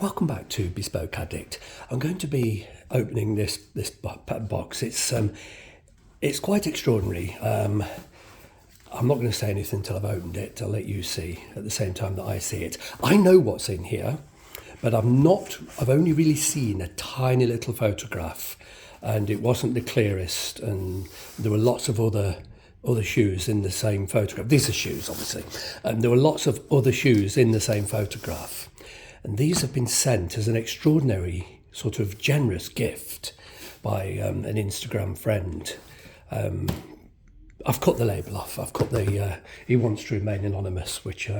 Welcome back to Bespoke Addict. I'm going to be opening this box. It's quite extraordinary. I'm not going to say anything until I've opened it. I'll let you see at the same time that I see it. I know what's in here, but I've only really seen a tiny little photograph, and it wasn't the clearest, and there were lots of other shoes in the same photograph. These are shoes, obviously, and there were lots of other shoes in the same photograph. And these have been sent as an extraordinary sort of generous gift by an Instagram friend. I've cut the label off. I've cut he wants to remain anonymous, which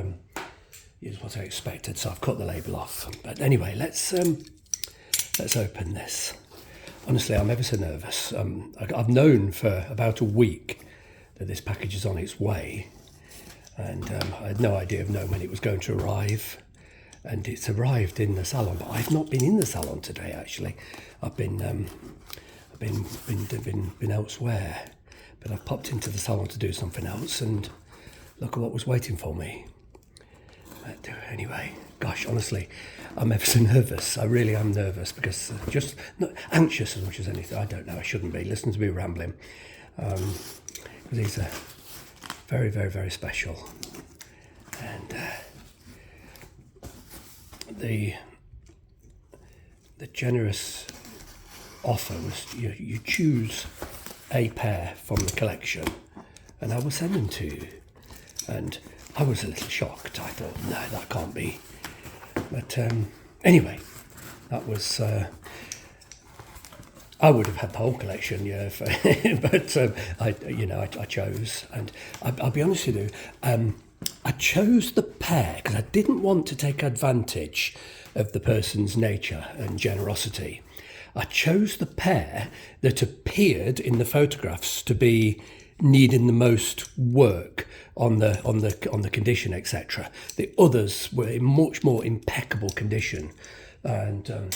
is what I expected. So I've cut the label off. But anyway, let's open this. Honestly, I'm ever so nervous. I've known for about a week that this package is on its way, and I had no idea of knowing when it was going to arrive. And it's arrived in the salon, but I've not been in the salon today. Actually, I've been elsewhere, but I've popped into the salon to do something else, and look at what was waiting for me. But anyway, gosh, honestly, I'm ever so nervous. I really am nervous because just not anxious as much as anything. I don't know. I shouldn't be. Listen to me rambling. These are very, very, very special, and. The generous offer was you choose a pair from the collection and I will send them to you. And I was a little shocked. I thought, no, that can't be. But anyway, that was... I would have had the whole collection, yeah, but I chose. And I'll be honest with you, I chose the pair because I didn't want to take advantage of the person's nature and generosity. I chose the pair that appeared in the photographs to be needing the most work on the condition, etc. The others were in much more impeccable condition, and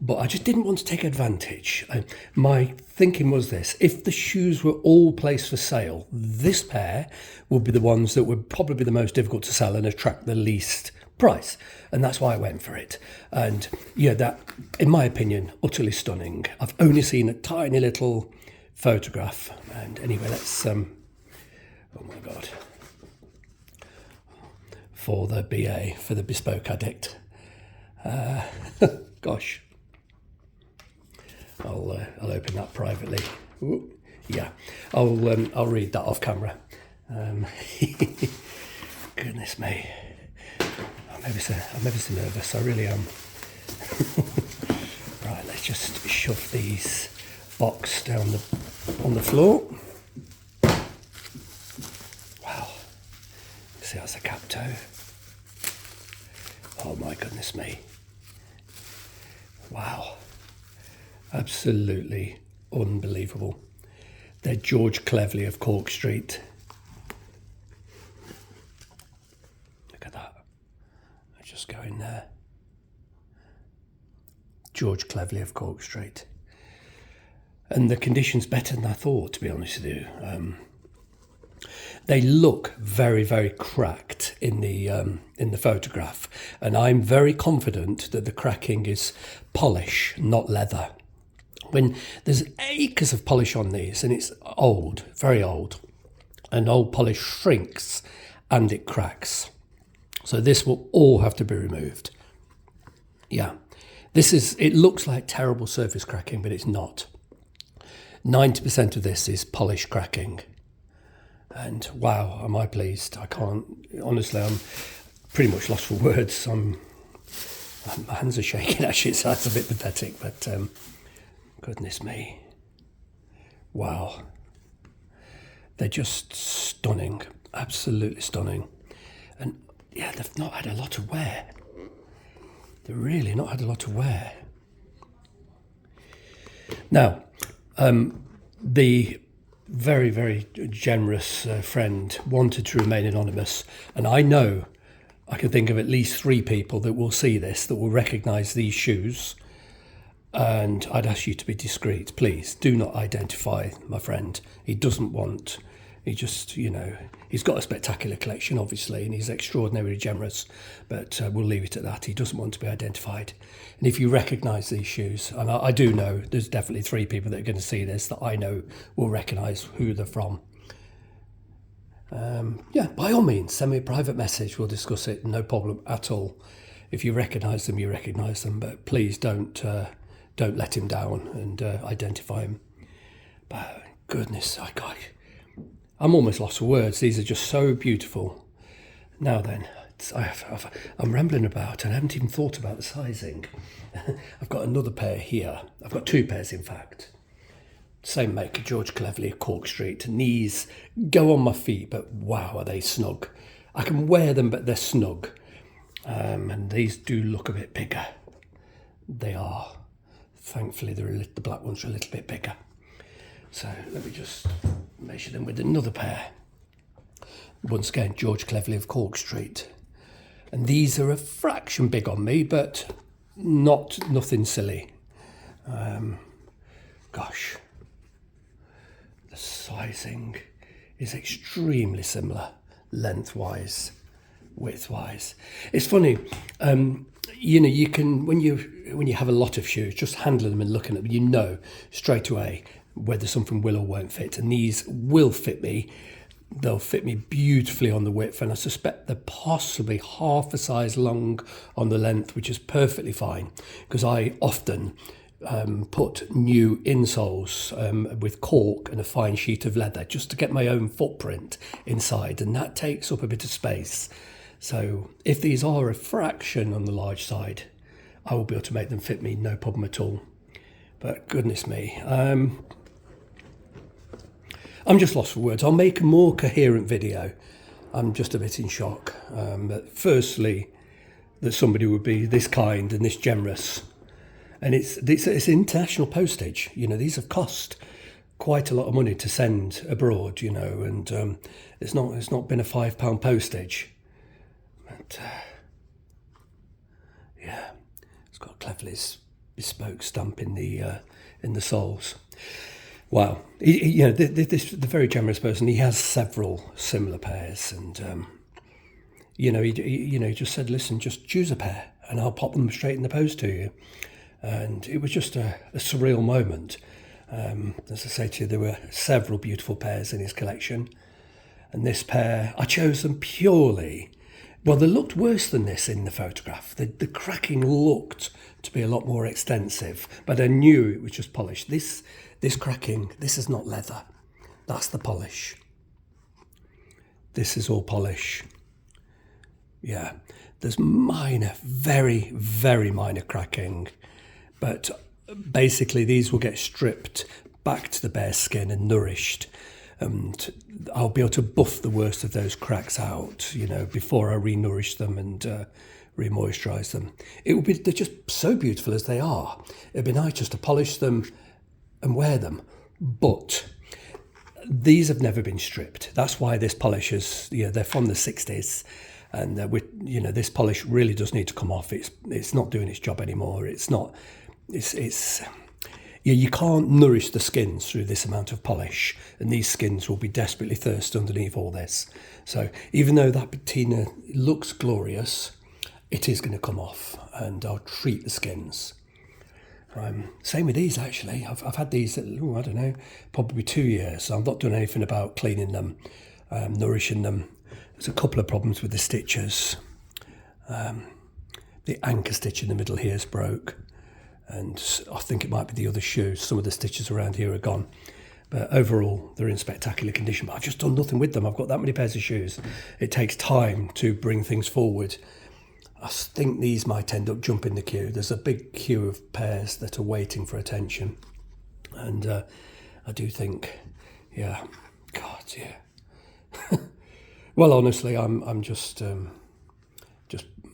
but I just didn't want to take advantage. My thinking was this: if the shoes were all placed for sale, this pair would be the ones that would probably be the most difficult to sell and attract the least price. And that's why I went for it. And yeah, that, in my opinion, utterly stunning. I've only seen a tiny little photograph. And anyway, let's, oh my God. For the BA, for the Bespoke Addict. Gosh. I'll open that privately. Ooh, yeah, I'll read that off camera. Goodness me, I'm ever so nervous. I really am. Right, let's just shove these box down on the floor. Wow, see, that's a cap toe. Oh my goodness me. Wow. Absolutely unbelievable. They're George Cleverly of Cork Street. Look at that. I just go in there. George Cleverly of Cork Street. And the condition's better than I thought, to be honest with you. They look very, very cracked in the photograph, and I'm very confident that the cracking is polish, not leather. When there's acres of polish on these, and it's old, very old, and old polish shrinks and it cracks. So this will all have to be removed. Yeah, it looks like terrible surface cracking, but it's not. 90% of this is polish cracking. And wow, am I pleased. I can't, honestly, I'm pretty much lost for words. My hands are shaking actually, so that's a bit pathetic, but goodness me. Wow. They're just stunning, absolutely stunning. And yeah, they've not had a lot of wear. They've really not had a lot of wear. Now, the very, very generous friend wanted to remain anonymous, and I know I can think of at least 3 people that will see this, that will recognise these shoes, and I'd ask you to be discreet. Please do not identify my friend. He doesn't want He just, you know, he's got a spectacular collection, obviously, and he's extraordinarily generous, but we'll leave it at that. He doesn't want to be identified. And if you recognise these shoes, and I do know there's definitely 3 people that are going to see this that I know will recognise who they're from. Yeah, by all means, send me a private message. We'll discuss it, no problem at all. If you recognise them, you recognise them, but please don't let him down and identify him. But goodness, I'm almost lost for words. These are just so beautiful. Now then, I'm rambling about and I haven't even thought about the sizing. I've got another pair here. I've got 2 pairs, in fact. Same maker, George Cleverly of Cork Street. And these go on my feet, but wow, are they snug. I can wear them, but they're snug. And these do look a bit bigger. They are. Thankfully, the black ones are a little bit bigger. So let me just measure them with another pair. Once again, George Cleverly of Cork Street. And these are a fraction big on me, but nothing silly. Gosh, the sizing is extremely similar, lengthwise, widthwise. It's funny, you know, you can when you have a lot of shoes, just handling them and looking at them, you know straight away whether something will or won't fit. And these will fit me. They'll fit me beautifully on the width, and I suspect they're possibly half a size long on the length, which is perfectly fine, because I often put new insoles with cork and a fine sheet of leather just to get my own footprint inside, and that takes up a bit of space. So if these are a fraction on the large side, I will be able to make them fit me, no problem at all. But goodness me, I'm just lost for words. I'll make a more coherent video. I'm just a bit in shock. But firstly, that somebody would be this kind and this generous. And it's international postage. You know, these have cost quite a lot of money to send abroad, you know, and it's not been a £5 postage. But yeah, it's got Cleverly's bespoke stamp in the soles. Wow, you know, the very generous person. He has several similar pairs, and you know, he just said, "Listen, just choose a pair, and I'll pop them straight in the post to you." And it was just a surreal moment. As I say to you, there were several beautiful pairs in his collection, and this pair, I chose them purely. Well, they looked worse than this in the photograph. The cracking looked to be a lot more extensive, but I knew it was just polished. This cracking, this is not leather. That's the polish. This is all polish. Yeah, there's minor, very, very minor cracking, but basically these will get stripped back to the bare skin and nourished. And I'll be able to buff the worst of those cracks out, you know, before I re-nourish them and re-moisturise them. They're just so beautiful as they are. It'd be nice just to polish them and wear them, but these have never been stripped. That's why this polish is, you know, they're from the 60s, and you know, this polish really does need to come off. It's not doing its job anymore. You can't nourish the skins through this amount of polish, and these skins will be desperately thirsty underneath all this. So even though that patina looks glorious, it is going to come off, and I'll treat the skins. Same with these, actually. I've had these, I don't know, probably 2 years. So I'm not doing anything about cleaning them, nourishing them. There's a couple of problems with the stitches. The anchor stitch in the middle here is broke, and I think it might be the other shoe. Some of the stitches around here are gone. But overall, they're in spectacular condition. But I've just done nothing with them. I've got that many pairs of shoes. It takes time to bring things forward. I think these might end up jumping the queue. There's a big queue of pairs that are waiting for attention. And I do think, yeah, God, yeah. Well, honestly, I'm just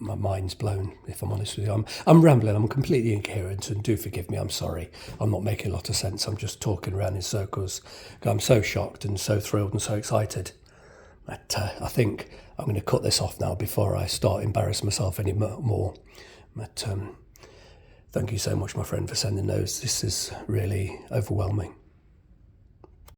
my mind's blown, if I'm honest with you. I'm rambling, I'm completely incoherent, and do forgive me, I'm sorry. I'm not making a lot of sense. I'm just talking around in circles. I'm so shocked and so thrilled and so excited. But I think I'm going to cut this off now before I start embarrassing myself any more. But thank you so much, my friend, for sending those. This is really overwhelming.